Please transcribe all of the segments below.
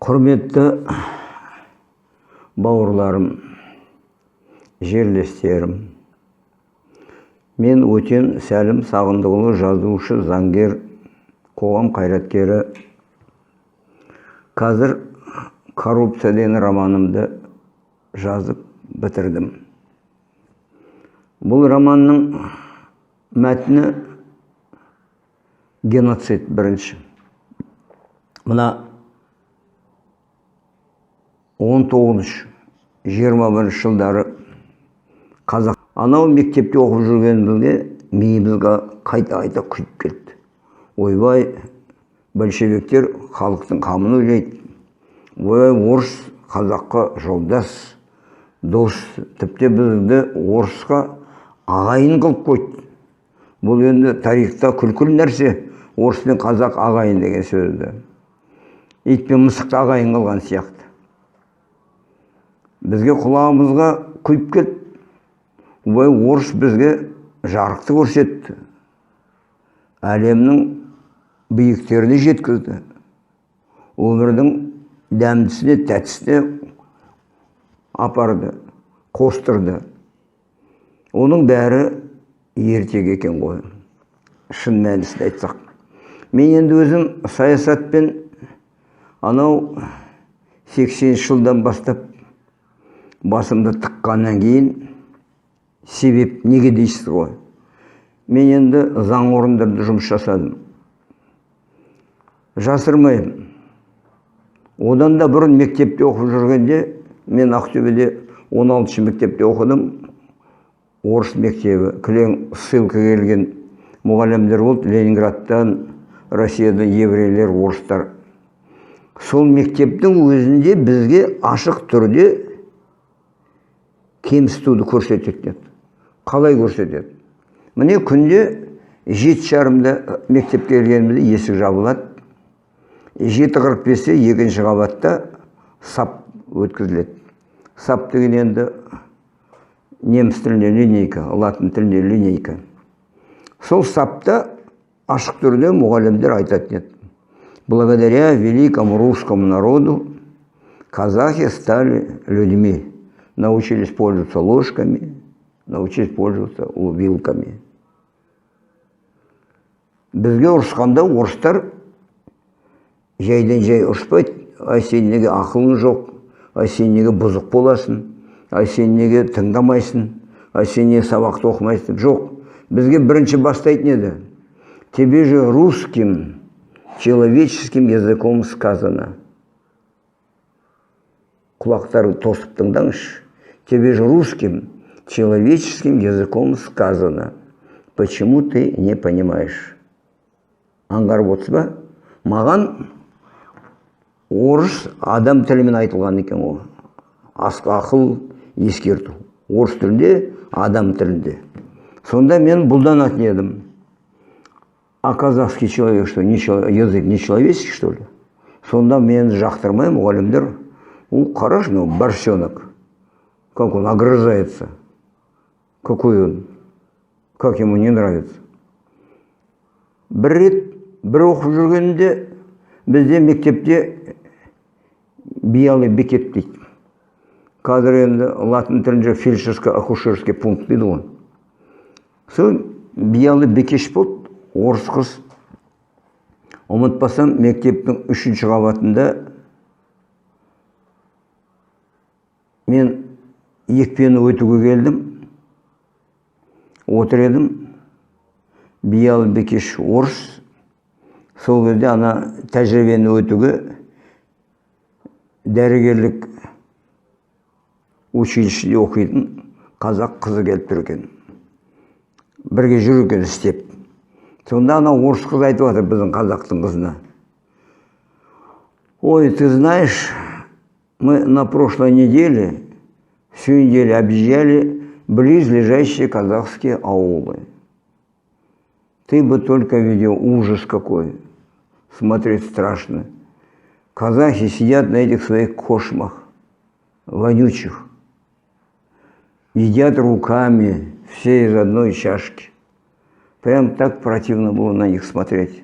Құрметті бауырларым, жерлестерім, мен Өтен Сәлім Сағындықұлы, жазушы, заңгер, қоғам қайраткері. Қазір «Коррупция» деген романымды жазып бітірдім. Бұл романның мәтіні геноцид бірінші. Мына 19-21 жылдары қазақ анау мектепте оқып жүргенімізде миымызға қайта күйіп келді. Ойбай, большевиктер халықтың қамын ойлайды. Ойбай, орыс қазаққа жолдас, дос, тіпті бізді орысқа ағайын қылып қойды. Бұл енді тарихта күлкілі нәрсе, орыс пен қазақ ағайын деген сөзді. Ит пен мысықты ағайын қылған сияқты. Бізге құлағымызға күйіп келді. Ойбай, орыс бізге жарықты көрсетті. Әлемнің биіктеріне жеткізді. Өмірдің дәмдісіне, тәттісіне апарды, қостырды. Оның бәрі ертек екен ғой. Шын мәнісін айтсақ. Мен енді өзім саясатпен анау 80 жылдан бастап басымды тыққаннан кейін себеп неге дейсіз ғой. Мен енді заң орындарында жұмыс жасадым. Жасырмайым. Одан да бұрын мектепте оқып жүргенде, мен Ақтөбеде 16 мектепте оқыдым. Орыс мектебі, кілең ссылка келген мұғалімдер болды. Ленинградтан, Россиядан еврейлер, орыстар. Сол мектептің өзінде бізге ашық түрде кемсітуді көрсетеді. Қалай көрсетеді? Міне күнде 7:30-да мектепке келгенімізде есік жабылады. 7:45-те екінші қабатта сап өткізіледі. Сап деген енді неміс тілінде линейка, латын тілінде линейка. Сол сапта ашық түрде мұғалімдер айтатын еді. Благодаря великому русскому народу казахи стали людьми. Научились пользоваться ложками, научились пользоваться вилками. Бізге ұрысқанда орыстар жайдан жай ұрыспайды. Ай, сен неге ақылың жоқ, ай, сен неге бұзық боласың, ай, сен неге тыңдамайсың, ай, сен неге сабақты оқымайсың. Жоқ, бізге бірінші бастайтын еді. Тебе же русским, человеческим языком сказано. Құлақтары тосып тыңдаңызшы. Тебе же русским, человеческим языком сказано. Почему ты не понимаешь? Аңғарып отырсыз ба? Маған орыс адам тілімен айтылған екен ғой. Ақыл, ескерту. Орыс тілінде, адам тілінде. Сонда мен бұлданатын едім. А казахский человек, что, язык не человеческий, что ли? Сонда мен жақтырмай, мұғалімдер, қарашы, борщенок. Как он огрызается. Какой он? Как ему не нравится. Бір рет, бір оқып жүргенде, бізде мектепте биялый бекет дейді. Қазір енді латын тілінде фельдшерско-акушерский пункт дейді ғой. Сол биялый бекеш болды. Орыс қыз. Ұмытпасам, мектептің 3-ші қабатында мен екпені өтуге келдім. Отыр едім. Биялый бекеш орыс. Сол кезде ана тәжірибені өтуге дәрігерлік училищеде оқитын қазақ қызы келіп тұр екен. Бірге жүр екен істеп. Сонда ана орыс қыз айтып отыр біздің қазақтың қызына. Ой, ты знаешь, мы на прошлой неделе всю неделю объезжали близлежащие казахские аулы. Ты бы только видел ужас какой. Смотреть страшно. Казахи сидят на этих своих кошмах, вонючих. Едят руками, все из одной чашки. Прям так противно было на них смотреть.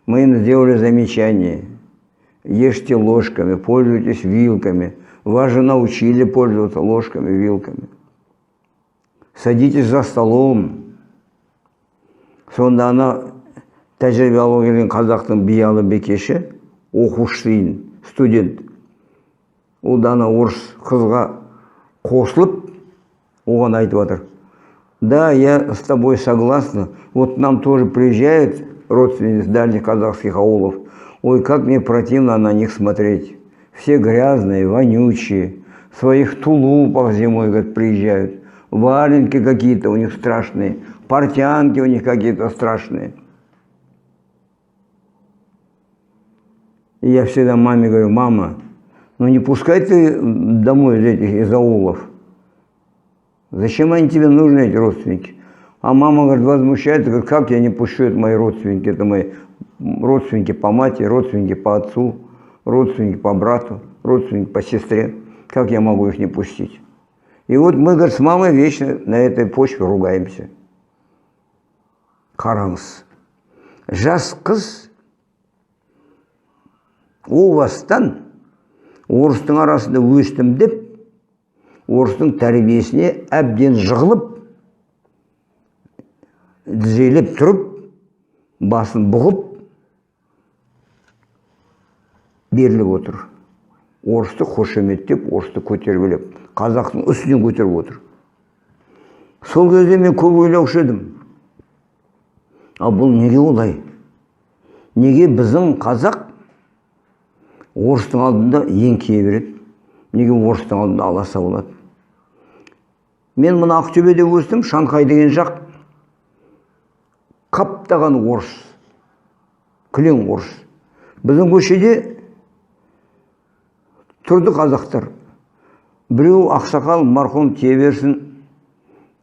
Мы им сделали замечание. ешьте ложками, пользуйтесь вилками. Вас же научили пользоваться ложками, вилками. Садитесь за столом. Сонда ана тәжірибе алуға келген қазақтың биялы бекеші, оқушы студент. Ол да ана орыс қызға қосылып, оған айтып отыр. Да, я с тобой согласна. Вот нам тоже приезжают родственники с дальних казахских аулов. Ой, как мне противно на них смотреть. Все грязные, вонючие. В своих тулупах зимой, говорит, приезжают. Валенки какие-то у них страшные. Портянки у них какие-то страшные. И я всегда маме говорю: мама, ну не пускай ты домой из аулов. Зачем они тебе нужны, эти родственники? А мама, говорит, возмущается, говорит, как я не пущу, это мои родственники, это мои родственники по матери, родственники по отцу, родственники по брату, родственники по сестре. Как я могу их не пустить? И вот мы, говорит, с мамой вечно на этой почве ругаемся. Қараңыз, жас қыз о бастан орыстың арасында өстім деп, орыстың тәрбиесіне әбден жығылып, дізелеп тұрып, басын бұғып, беріліп отыр. Орысты қошеметтеп, орысты көтеріп, қазақтың үстінен көтеріп отыр. Сол кезде мен көп ойлаушы едім. А бұл неге олай? Неге біздің қазақ орыстың алдында еңкейе береді? Неге орыстың алдында аласа болады? Мен мына Ақтөбеде өстім, Шанхай деген жақ қаптаған орыс, кілең орыс. Біздің көшеде тұрды қазақтар. Біреу ақсақал марқұм Теберсін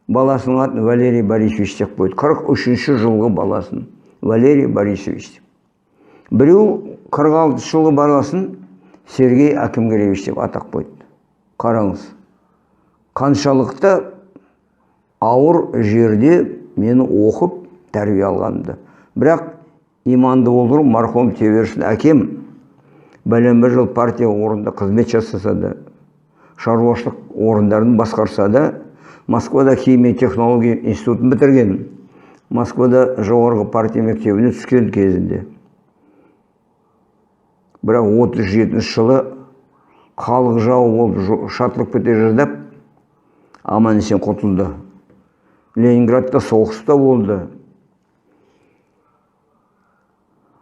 баласының атын Валерий Борисович деп қойды. 43-ші жылғы баласын Валерий Борисович. Біреу 46 жылғы баласын Сергей Акимгеревич деп атақ қойды. Қараңыз, қаншалықты ауыр жерде мені оқып тәрбие алғанымды. Бірақ иманды болдыру марқұм Теберсін әкем бәлен бір жыл партия орында қызмет жасаса да, шаруашылық орындарын басқарса да, Москвада химия технология институтын бітірген, Москвада жоғарғы партия мектебіне түскен кезінде. Бірақ 37 жылы халық жауы болып шатылып кете жаздап, аман-есен құтылды. Ленинградта соғыста болды.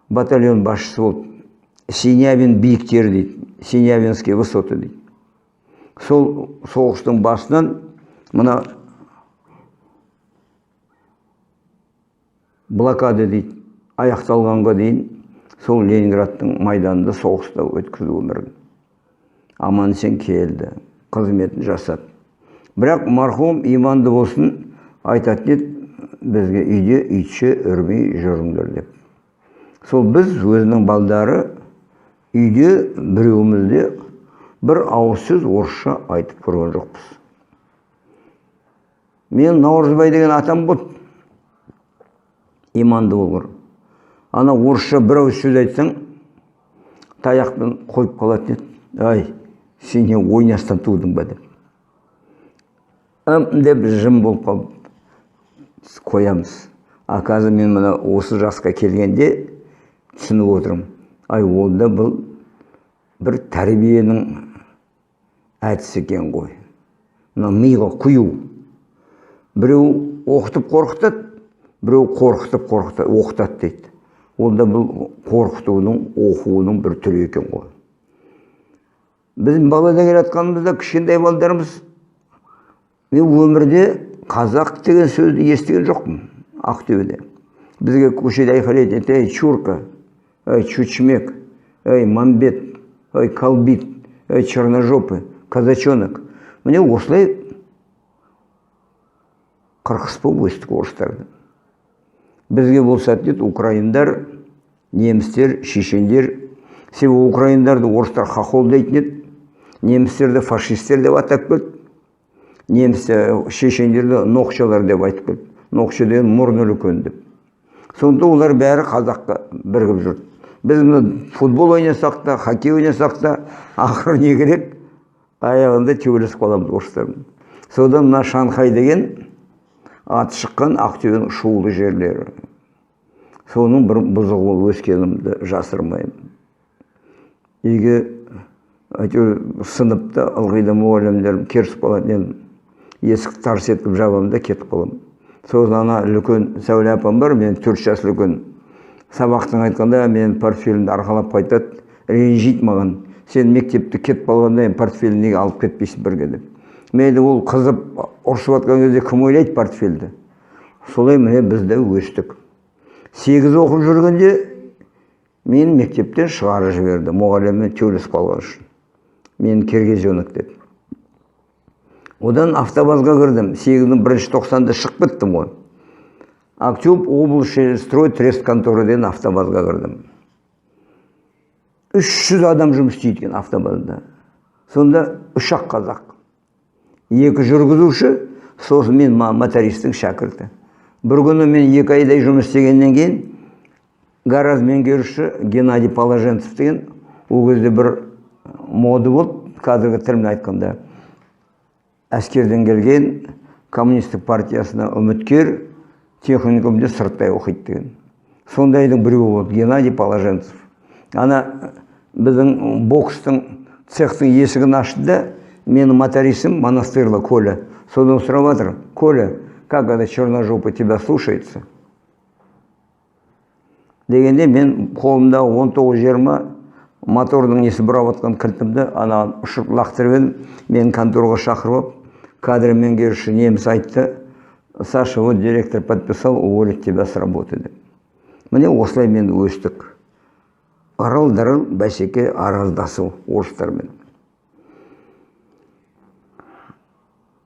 Батальон басшысы болды. Синявин биіктері дейді, Синявинские высоты дейді. Сол соғыстың басынан мына блокада дейді, аяқталғанға дейін сол Ленинградтың майданында соғыста өткізді өмірін. Аман-есен келді, қызметін жасады. Бірақ марқұм иманды болсын, айтатын еді, бізге үйде итше үрмей жүріңдер деп. Сол біз өзінің балдары үйде біреуімізде бір ауыз сөз орысша айтып көрген жоқпыз. Мен Наурызбай деген атам болды. Иманды болғыр. Ана орысша бір ауыз сөз айтсаң, таяқпен қойып қалатын еді. Ай, сен не ойнастан тудың ба деп. Деп жым болып қалып қоямыз. А қазір мен мына осы жасқа келгенде түсініп отырмын. Ай, ол да бұл бір тәрбиенің әдісі екен ғой. Миға құю. Біреу оқытып қорқытады, біреу қорқытып оқытады дейді. Ол да бұл қорқытудың, оқуының бір түрі екен ғой. Біздің балада келатқанымызда кішкентай балдарымыз, мен өмірде қазақ деген сөзді естіген жоқпын Ақтөбеде. Бізге көшеде айқайлайды, ей чурка, ей чучмек, ей мамбет, ей калбит, ей черножопы, казачонок. Міне осылай қырқыс болып өстік орыстарды. Бізге болса дейді, украиндар, немістер, шешендер, себебі украиндарды орыстар хохол дейтін еді, немістерді фашистер деп атап келді, немістер, шешендерді ноқшалар деп айтып келді. Ноқшы деген мұрны үлкен деп. Сонда олар бәрі қазаққа бірігіп жүрді. Біз футбол ойнасақ та, хоккей ойнасақ та, ақыры не керек? Аяғында төбелесіп қаламыз орыстармен. Содан мына Шанхай деген аты шыққан Ақтөбенің шулы жерлері. Соның бір бұзығы болып өскенімді жасырмаймын. Үйге сыныпта ылғида мұғалімдерім керісіп қалатын едім. Есікті тарс етіп жабамын да кетіп қаламын. Содан ана үлкен Сәуле апам бар, мен 4 жас үлкен. Сабақтың айтқанда мен портфелімді арқалап қайтады, ренжиді маған. Сен мектепті кетіп қалғанда портфелін неге алып кетпейсің бірге деп. Мейлі ол қызып ұрысып жатқан кезде кім ойлайды портфелді? Солай міне біз де өстік. 8 оқып жүргенде мен мектептен шығарып жіберді, мұғаліммен төбелесіп қалған үшін. Мен киргизенок деді. Одан автобазға кірдім. 8-дің 1-90-да шығып кеттім ғой. Актюб облыстық строй трест конторы деген автобазға кірдім. 300 адам жұмыс істейді екен автобазда. Сонда 3-ақ қазақ. 2 жүргізуші, сосын мен мотористің шәкірті. Бір күні мен 2 айдай жұмыс істегеннен кейін гараж меңгеруші Геннадий Положенцев деген, ол кезде бір моды болып, қазіргі тілмен айтқанда, әскерден келген, коммунистік партиясына үміткер, техникумде сырттай оқиды деген. Сондайдың біреуі болды, Геннадий Положенцев. Ана біздің бокстың цехтың есігін ашты да, менің мотористім Монастырлы Коля. Содан сұрап жатыр: Коля, как это черножопый тебя слушается? Дегенде мен қолымдағы 19-20 мотордың несі бұрап атқан кілтімді ана ұшып лақтырып едім. Мен конторға шақырып, кадр меңгеруші неміс айтты: Саша, вот директор подписал, уволить тебя с работы деп. Міне осылай мен өстік. Арал-дарал бәсеке араздасу орыстармен.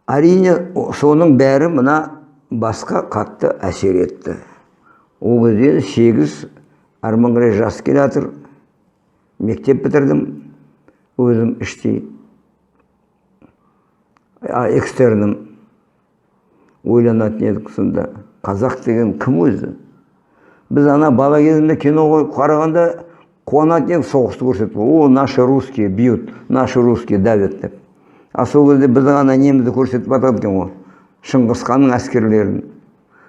Әрине, соның бәрі мына басқа қатты әсер етті. Ол кезде 8 арман қарай жас келе жатыр. Мектеп бітірдім, өзім іштей. Экстернім ойланатын едік сонда. Қазақ деген кім өзі? Біз ана бала кезінде кино қарағанда қуанатын едік, соғысты көрсетіп. О, наши русские бьют, наши русские давят деп. А сол кезде біздің ана немізді көрсетіп атады екен ғой. Шыңғысханның әскерлерін,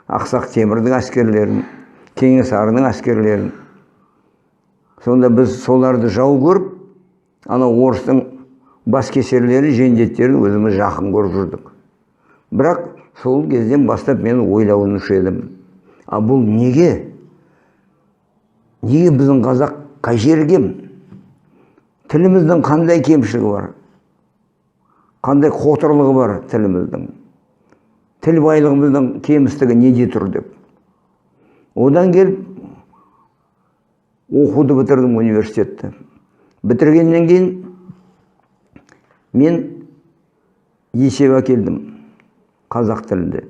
Ақсақ Темірдің әскерлерін, Кенесарының әскерлерін. Сонда біз соларды жау көріп, ана орыстың баскесерлері, жендеттерін өзіміз жақын көріп жүрдік. Бірақ сол кезден бастап мен ойлауыншы едім. А бұл неге? Неге біздің қазақ қай жері кем? Тіліміздің қандай кемшілігі бар? Қандай қотырлығы бар тіліміздің? Тіл байлығымыздың кемістігі неде тұр деп. Одан келіп оқуды бітірдім университетті. Бітіргеннен кейін мен есеп әкелдім қазақ тілінде.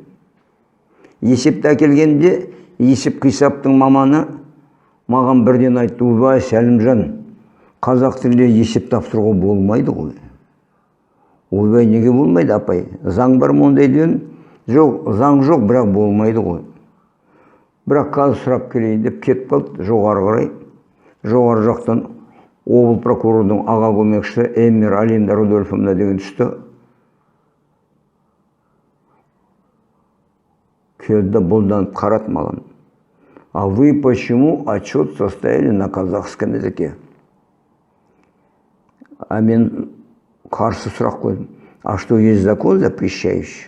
Есепті әкелгенде есеп қисаптың маманы маған бірден айтты: Убай, Сәлімжан, қазақ тілінде есеп тапсыруға болмайды ғой. Ойбай, неге болмайды, апай? Заң бар ма ондай деген? Жоқ, заң жоқ, бірақ болмайды ғой. Бірақ қазір сұрап келейін деп кетіп қалды жоғары қарай. Жоғары жақтан облыс прокурордың аға көмекшісі Эммер Алинда Рудольфовна деген түсті. Келді бұлданып қарады маған: А вы почему отчет составили на казахском языке? А мен қарсы сұрақ қойдым: А что, есть закон запрещающий?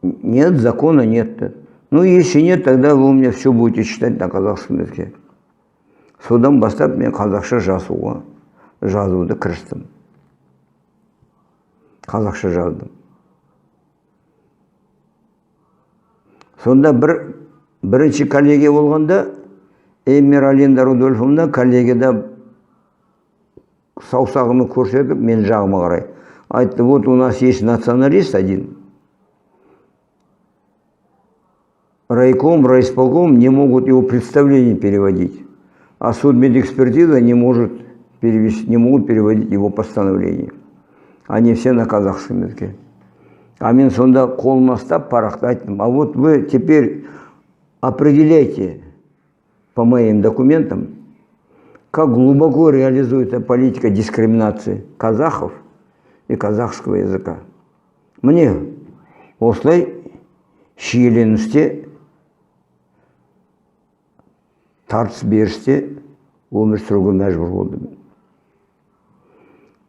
Нет, закона нет. Ну, если нет, тогда вы у меня все будете читать на казахском языке. Содан бастап мен қазақша жазуды кірістім. Қазақша жаздым. Сонда бірінші коллегия болғанда Эммер Алинда Рудольфовна коллегияда саусағымы көрсетіп, мен жағыма қарай айтты: Вот у нас есть националист один. Райком, райисполком не могут его представление переводить, а судмедэкспертиза не может перевести, не могут переводить его постановление. Они все на казахском языке. А мен сонда қолыма ұстап парақты айттым: А вот вы теперь определяйте по моим документам, как глубоко реализуется политика дискриминации казахов и казахского языка. Мне осылай шиеленісте, тартыс берісте өмір сүруге мәжбүр болдым.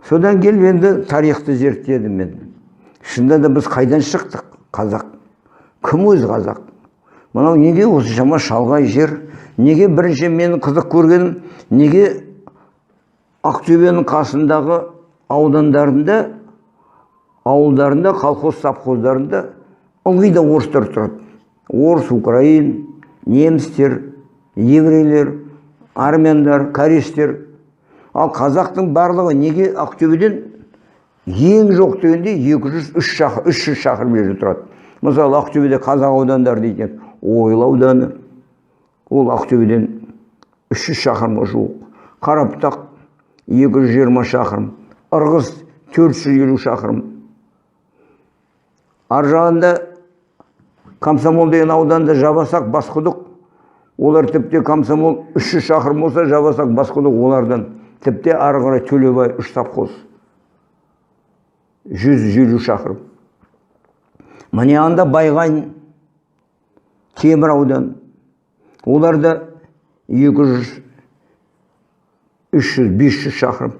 Содан келіп енді тарихты зерттедім мен. Шында да біз қайдан шықтық? Қазақ. Кім өз қазақ? Мынау неге осыншама шалғай жер? Неге бірінші менің қызық көргенім, неге Ақтөбенің қасындағы аудандарында, ауылдарында, колхоз совхоздарында ылғи да орыстар тұрады. Орыс, украин, немістер, еврейлер, армяндар, корештер. Ал қазақтың барлығы неге Ақтөбеден ең жоқ дегенде 200-300 шақырым жерде тұрады. Мысалы, Ақтөбеде қазақ аудандар дейтін Ойыл ауданы, ол Ақтөбеден 300 шақырымға жуық. Қарабұтақ 220 шақырым, Ырғыз 450 шақырым. Ар жағында Комсомол деген ауданда Жабасақ, Басқұдық, олар тіпте Комсомол 300 шақырым болса, Жабасақ, Басқұдық олардан тіпте ары қарай Төлебай 3 совхоз 150 шақырым. Міне анда Байғайн, Темір аудан, оларда 200, 300, 500 шақырым.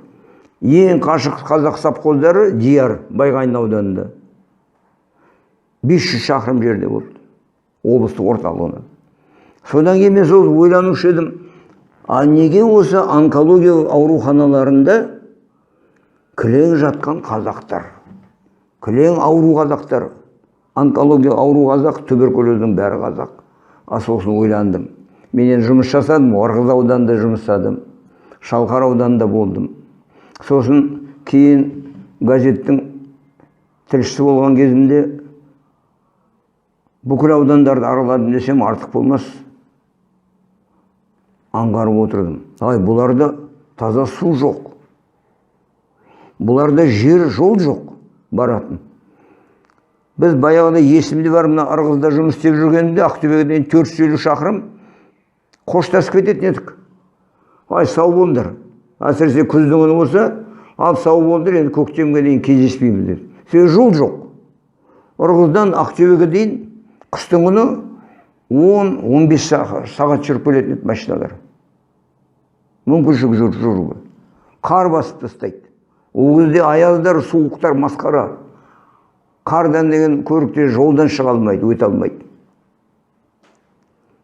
Ең қашық қазақ совхоздары Дияр, Байғайн ауданында 500 шақырым жерде болды, облыстық орталығына. Содан кейін мен сол ойланушы едім, а неге осы онкология ауруханаларында кілең жатқан қазақтар, кілең ауру қазақтар, онкология ауру қазақ, туберкулездің бәрі қазақ. Сосын ойландым. Мен жұмыс жасадым, Ырғыз ауданында жұмыс жасадым, Шалқар ауданында болдым. Сосын кейін газеттің тілшісі болған кезімде бүкіл аудандарды араладым десем артық болмас. Аңғарып отырдым. Бұларда таза су жоқ. Бұларда жер, жол жоқ баратын. Біз баяғыда есімде бар, мына Ырғызда жұмыс істеп жүргенде Ақтөбеге дейін 450 шақырым қоштасып кететін едік. Сау болыңдар. Әсіресе күздің күні болса, сау болыңдар, енді көктемге дейін кездеспейміз деді. Себебі жол жоқ. Ырғыздан Ақтөбеге дейін қыстың күні 10-15 сағат жүріп келетін еді машиналар. Мүмкіншілік жүруге. Қар басып тастайды. Ол кезде аяздар, суықтар масқара. Қардан деген көрікте жолдан шыға алмайды, өте алмайды.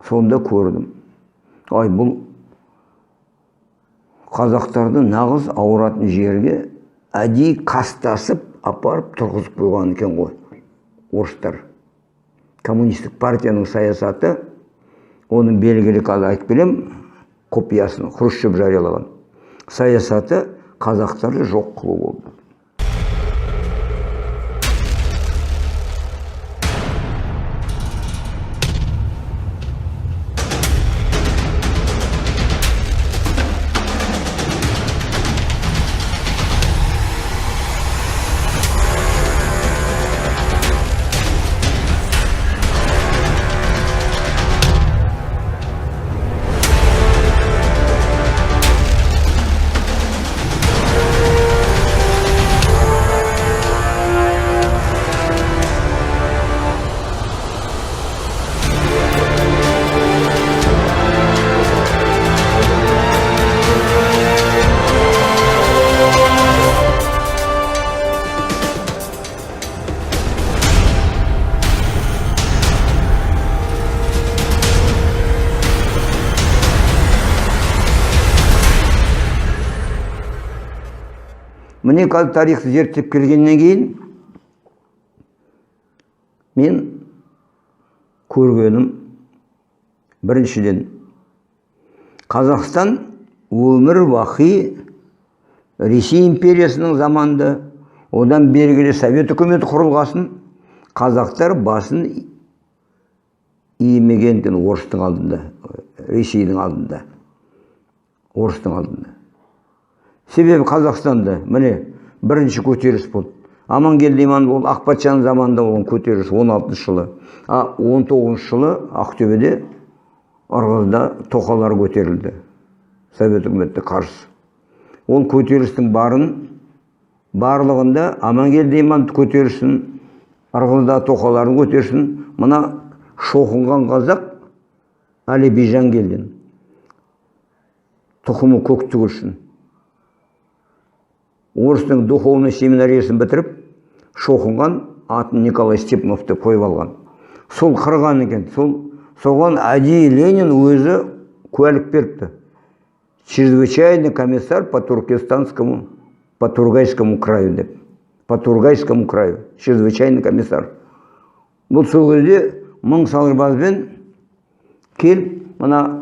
Сонда көрдім. Бұл қазақтарды нағыз ауыратын жерге әдейі кастасып апарып тұрғызып қойған екен ғой. Орыстар. Коммунистік партияның саясаты, оның белгілі айтып келем, копиясын Хрущев жариялаған. Саясаты қазақтарды жоқ қылу болды. Міне қазір тарихты зерттеп келгеннен кейін мен көргенім біріншіден Қазақстан өмір бақи Ресей империясының заманында, одан белгілі Совет үкіметі құрылғасын қазақтар басын иемеген орыстың алдында, Ресейдің алдында, орыстың алдында. Себебі Қазақстанда міне бірінші көтеріс болды. Амангелді Иман ол Ақпатшаның заманында болған көтеріс 16 жылы. 19 жылы Ақтөбеде, Ырғызда тоқалар көтерілді. Совет үкіметіне қарсы. Ол көтерілістің барлығында Амангелді Иманов көтерілсін, Ырғызда тоқаларын көтерсін, мына шоқынған қазақ Али Бижангелдин тұқымы көк түгілсін. Орыстың духовный семинариясын бітіріп, шоқынған атын Николай Степанов деп қойып алған. Сол қырған екен. Соған әдейі Ленин өзі куәлік беріпті. Чрезвычайный комиссар по Тургайскому краю деп. По Тургайскому краю. Чрезвычайный комиссар. Бұл сол кезде мың сарбазбен келіп, мына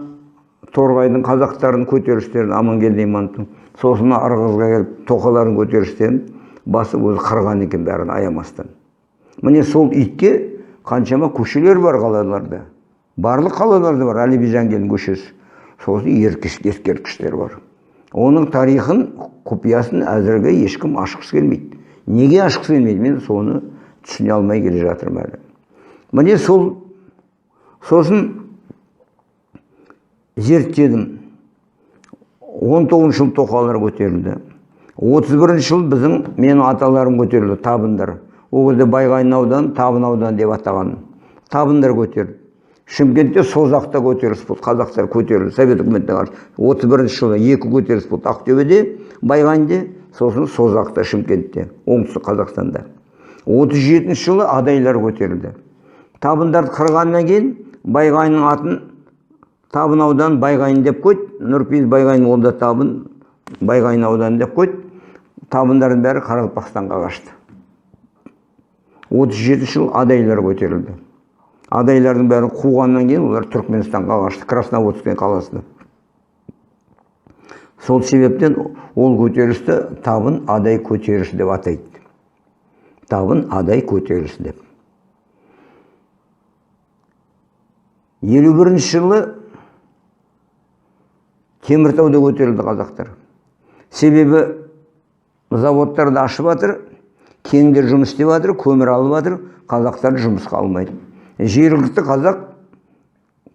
Торғайдың қазақтарын көтерілістерін, Амангелді Имановтың, сосын Ырғызға келіп, тоқаларын көтерілістерін басып өзі қырған екен бәрін аямастан. Міне сол итке қаншама көшелер бар қалаларда. Барлық қалаларда бар Али Бижангелдин көшесі. Сосын ескерткіштер бар. Оның тарихын, құпиясын әзірге ешкім ашқысы келмейді. Неге ашқысы келмейді? Мен соны түсіне алмай келе жатырмын әлі. Міне сосын зерттедім. 19 жыл тоқалар көтерілді. 31 жыл менің аталарым көтерілді, табындар. Ол кезде Байғанин ауданы, Табын ауданы деп атаған. Табындар көтерілді. Шымкентте Созақта көтеріліс болды, қазақтар көтерілді, Совет үкіметіне қарсы. 31 жылы 2 көтеріліс болды, Ақтөбеде, Байғанинде, сосын Созақта, Шымкентте, оңтүстік Қазақстанда. 37 жылы адайлар көтерілді. Табындарды қырғаннан кейін Байғаниннің атын Табын ауданы Байғанин деп қойды. Нұрпейіс Байғанин олда Табын, Байғанин ауданы деп қойды. Табындардың бәрі Қарақалпақстанға қашты. 37 жыл адайлар көтерілді. Адайлардың бәрі қуғаннан кейін олар Түркменстанға қашты, Красноводск қаласына. Сол себептен ол көтерілісті Табын адай көтерілісі деп атайды. Табын адай көтерілісі деп. 51 жылы Теміртауда көтерілді қазақтар. Себебі заводтарды ашып жатыр, кеңдер жұмыс істеп жатыр, көмір алып жатыр, қазақтар жұмысқа алмайды. Жергілікті қазақ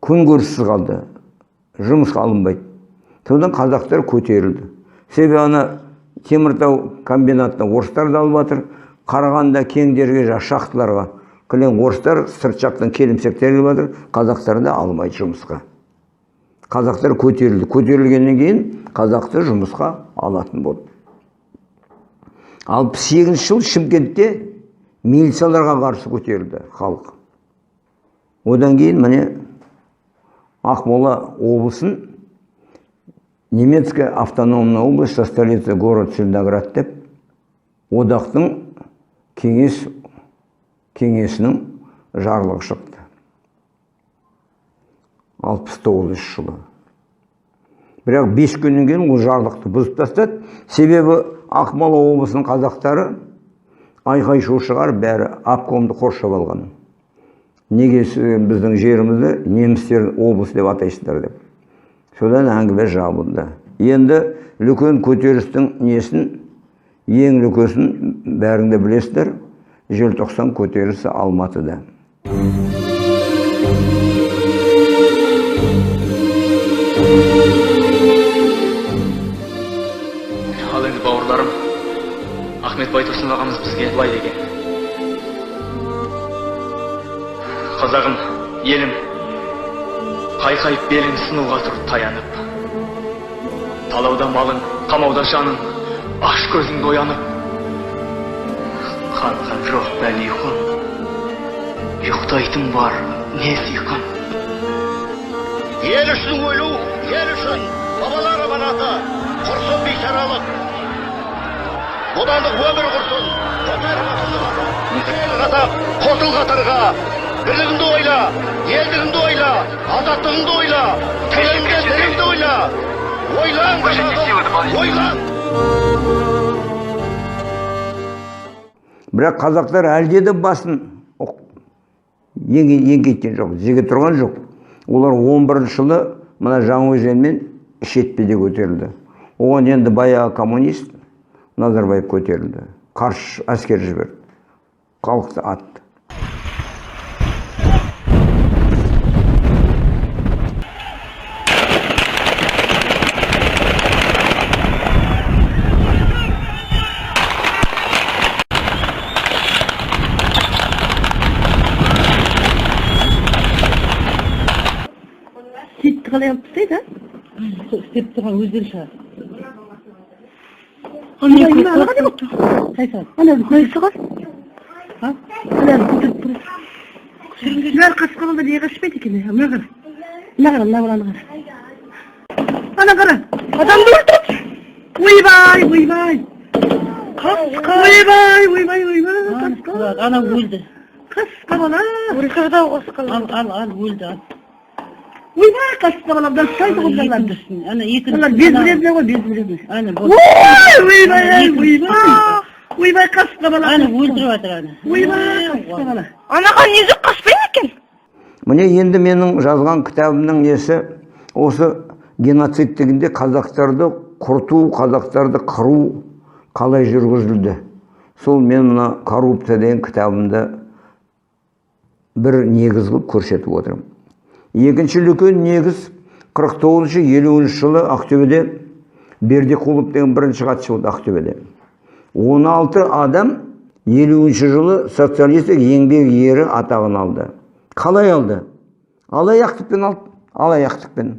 күн көріссіз қалды, жұмысқа алынбайды. Содан қазақтар көтерілді. Себебі ана Теміртау комбинатына орыстарды алып жатыр, Қарағанда кеңдерге, шахталарға кілең орыстар сырт жақтан келімсектер келіп жатыр, қазақтарды алмайды жұмысқа. Қазақтар көтерілді. Көтерілгеннен кейін қазақты жұмысқа алатын болды. 68 жыл Шымкентте милицияларға қарсы көтерілді халық. Одан кейін міне Ақмола облысын немецкая автономная область со столицей город Целиноград деп одақтың кеңесінің жарлығы шықты. 69 жылы. Бірақ 5 күннен кейін ол жарлықты бұзып тастады. Себебі Ақмола облысының қазақтары айқай шу шығарып бәрі обкомды қоршап алған. Неге біздің жерімізді немістер облыс деп атайсыздар деп. Содан әңгіме жабылды. Енді үлкен көтерілістің несін, ең үлкесін бәріңді білесіздер, желтоқсан көтерілісі Алматыда. Ал енді бауырларым, Ахмет Байтұрсын ағамыз бізге былай деген: қазағым, елім, қайқайып белің сынуға тұр таянып. Талауда малың, қамауда жаның, аш көзіңді оянып. Қанған жоқ бәлі ұйқым, ұйықтайтын бар не сыйқым. Ел үшін өлу, ел үшін бабалар аманаты, құрсын бейшаралық. Бодандық өмір құрсын, ел қатап, қосыл қатарға, бірлігіңді ойла, елдігіңді ойла, азаттығыңды ойла, тіліңді тіліңді ойла. Ойлан, ойлан. Бірақ қазақтар әлде де басын еңкейткен жоқ, жеге тұрған жоқ. Олар 11 жылы мына Жаңаөзен мен Шетпеде көтерілді. Оған енді баяғы коммунист Назарбаев көтерілді. Қарсы әскер жіберді. Халықты атты. қалай алып тастайды, істеп тұрған өздері шығар. Анаға не болды? Қайсы? Ананың көзі ғой. Ананың көтеріп тұрып. Бәрі қасып қалғанда неге қашпайды екен? Мына қара. Ана қара. Адамды өлтіріп. Ойбай. Ойбай. Ана өлді. Қасқа бала. Өлкірді қасқа. Ал өлді. Ойбай, қасқа бала. Бұдан сайды қолдарларды. Ана безбірезіне ғой, безбірезіне. Ойбай, қасқа бала. Ана өлтіріп жатыр ана. Ойбай, қасқа бала. Анаға незі қаспайды екен? Міне енді менің жазған кітабымның несі осы геноцид дегенде қазақтарды құрту, қазақтарды қыру қалай жүргізілді. Сол мен мына коррупция деген кітабымда бір негіз қылып көрсетіп отырмын. Екінші үлкен негіз 49-50 жылы Ақтөбеде Бердіқұлов деген бірінші хатшы болды Ақтөбеде. 16 адам 50 жылы социалистік еңбек ері атағын алды. Қалай алды? Алаяқтықпен алды. Алаяқтықпен.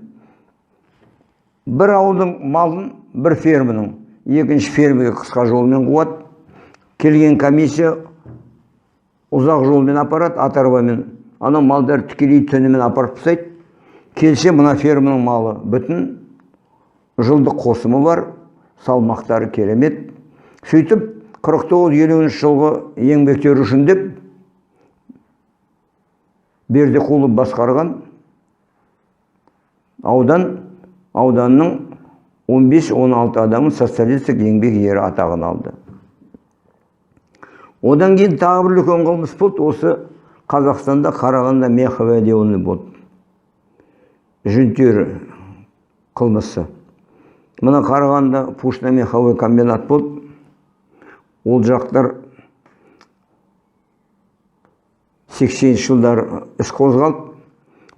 Бір ауылдың малын бір ферманың екінші фермеге қысқа жолмен қуады. Келген комиссия ұзақ жолмен апарады, ат-арбамен. Ана малдар тікелей түнімен апарып тастайды. Келсе мына ферманың малы бүтін, жылдық қосымы бар, салмақтары керемет. Сөйтіп 49-50 жылғы еңбектері үшін деп Бердіқұлов басқарған ауданның 15-16 адамын социалистік еңбек ері атағын алды. Одан кейін тағы бір үлкен қылмыс болды, осы Қазақстанда Қарағанда Мехове деуіні болды. Жүнтер қылмысы. Мына Қарағанда Пушно-Меховой комбинат болды. Ол жақтар 80 жылдар іс қозғалып,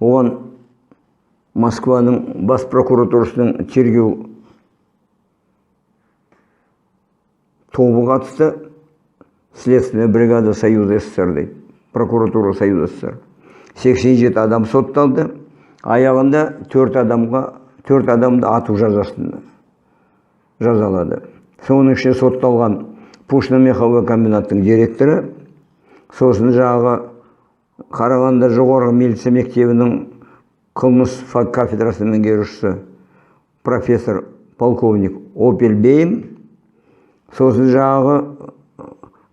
оған Москваның бас прокуратурасының тергеу тобы қатысты. Следственная бригада Союза СССР дейді. Прокуратура Союза СССР. 87 адам сотталды. Аяғында 4 адамды ату жазасын жазалады. Соның ішінде сотталған Пушно-Меховой комбинаттың директоры, сосын жағы Қарағанды жоғарғы милиция мектебінің қылмыс кафедрасының меңгерушісі профессор полковник Опельбейм, сосын жағы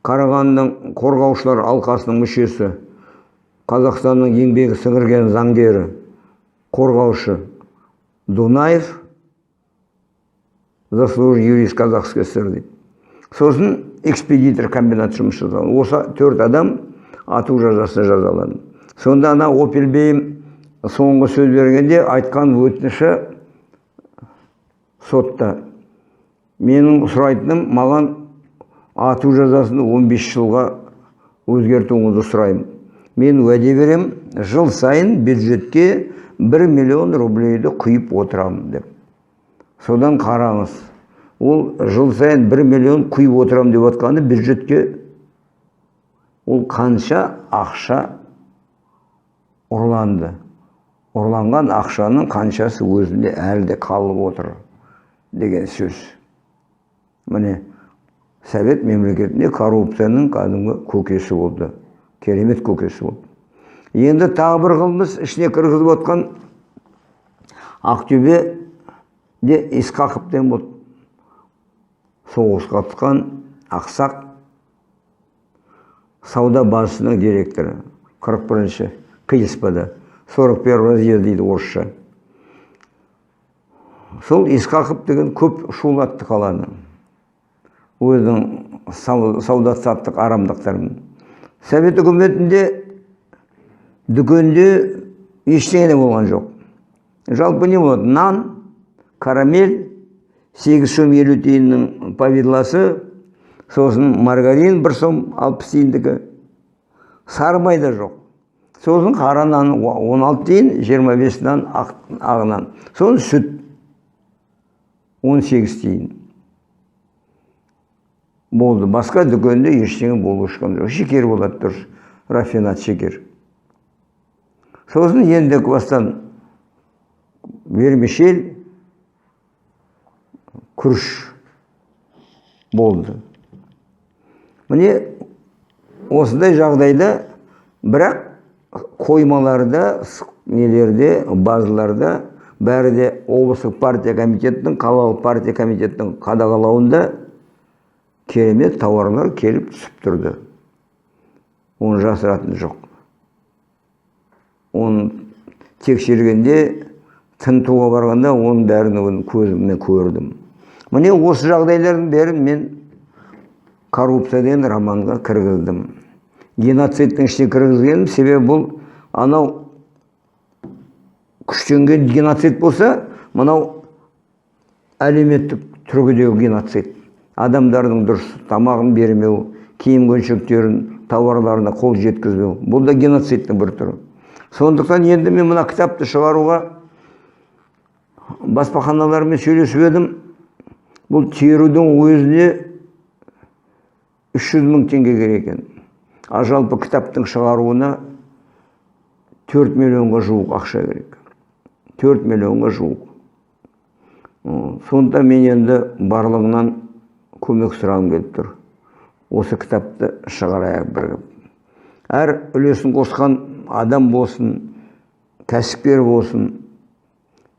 Қарағандың қорғаушылар алқасының мүшесі, Қазақстанның еңбегі сіңірген заңгері, қорғаушы Дунаев, заслуженный юрист Казахской ССР дейді. Сосын экспедитор комбинат жұмысшы. Осы 4 адам ату жазасы жазаланды. Сонда ана Опельбейм соңғы сөз бергенде айтқан өтініші сотта. Менің сұрайтыным, маған ату жазасын 15 жылға өзгертуіңізді сұраймын. Мен уәде берем, жыл сайын бюджетке 1 миллион рублейді құйып отырамын деп. Содан қараңыз. Ол жыл сайын 1 миллион құйып отырамын деп отқаны бюджетке ол қанша ақша ұрланды. Ұрланған ақшаның қаншасы өзінде әлі де қалып отыр деген сөз. Міне, Совет мемлекетінде коррупцияның кәдімгі көкесі болды. Керемет көкесі болды. Енді тағы бір қылмыс ішіне кіргізіп отқан Ақтөбеде Исқақов деген болды. Соғысқа қатысқан ақсақ сауда базасының директоры. 41-ші КСП-да. 41 разъезд дейді орысша. Сол Исқақов деген көп шулатты қаланы. Өзінің сауда-саттық арамдықтарын. Совет үкіметінде дүкенде ештеңе болған жоқ. Жалпы не болады? Нан, карамель, 8 сом 50 тиынның повидласы, сосын маргарин 1 сом 60 тиындікі. Сары май да жоқ. Сосын қара нан 16 тиын, 25 нан ағынан. Сосын сүт 18 тиын. Болды. Басқа дүкенде ештеңе болу шыққан жоқ. Шекер болады тұр. Рафинат шекер. Сосын енді бастан вермишель, күріш болды. Міне осындай жағдайда, бірақ қоймаларда, нелерде, базаларда бәрі де облыстық партия комитетінің, қалалық партия комитетінің қадағалауында керемет тауарлар келіп түсіп тұрды. Оны жасыратын жоқ. Оны тексергенде, тінтуға барғанда, оның бәрін көзіммен көрдім. Міне осы жағдайлардың бәрін мен коррупция деген романға кіргіздім. Геноцидтің ішіне кіргізгенім, себебі бұл анау күштенген геноцид болса, мынау әлеуметтік түргідегі геноцид. Адамдардың дұрыс тамағын бермеу, киім-кешектерін, тауарларына қол жеткізбеу. Бұл да геноцидтің бір түрі. Сондықтан енді мен мына кітапты шығаруға баспаханалармен сөйлесіп едім. Бұл терудің өзіне 300 мың теңге керек екен. А жалпы кітаптың шығаруына 4 миллионға жуық ақша керек. 4 миллионға жуық. Сонда мен енді барлығынан көмек сұрағым келіп тұр. Осы кітапты шығарайық бірігіп. Әр үлесін қосқан адам болсын, кәсіпкер болсын,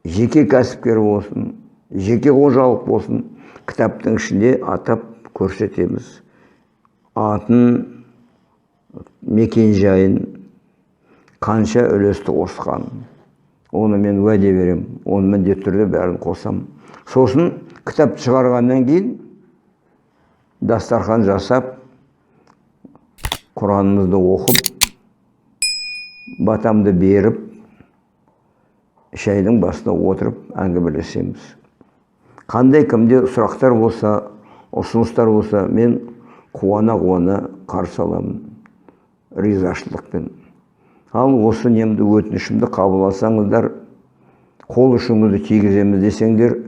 жеке кәсіпкер болсын, жеке қожалық болсын, кітаптың ішінде атап көрсетеміз. Атын, мекен жайын, қанша үлесті қосқан. Оны мен уәде берем. Оны міндетті түрде бәрін қосам. Сосын кітап шығарғаннан кейін дастархан жасап, Құранымызды оқып, батамды беріп, шайдың басына отырып әңгімелесеміз. Қандай кімде сұрақтар болса, ұсыныстар болса, мен қуана-қуана қарсы аламын, ризашылықпен. Ал осы немді өтінішімді қабыл алсаңыздар, қол ұшыңызды тигіземіз десеңдер,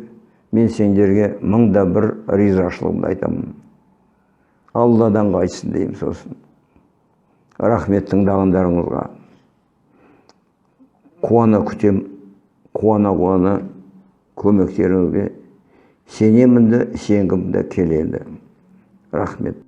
мен сендерге 1001 ризашылығымды айтамын. Алладан қайтсын деймін сосын. Рахмет тыңдағандарыңызға. Қуана күтем, қуана-қуана көмектеріңізге сенемін де, сенгім де келеді. Рахмет.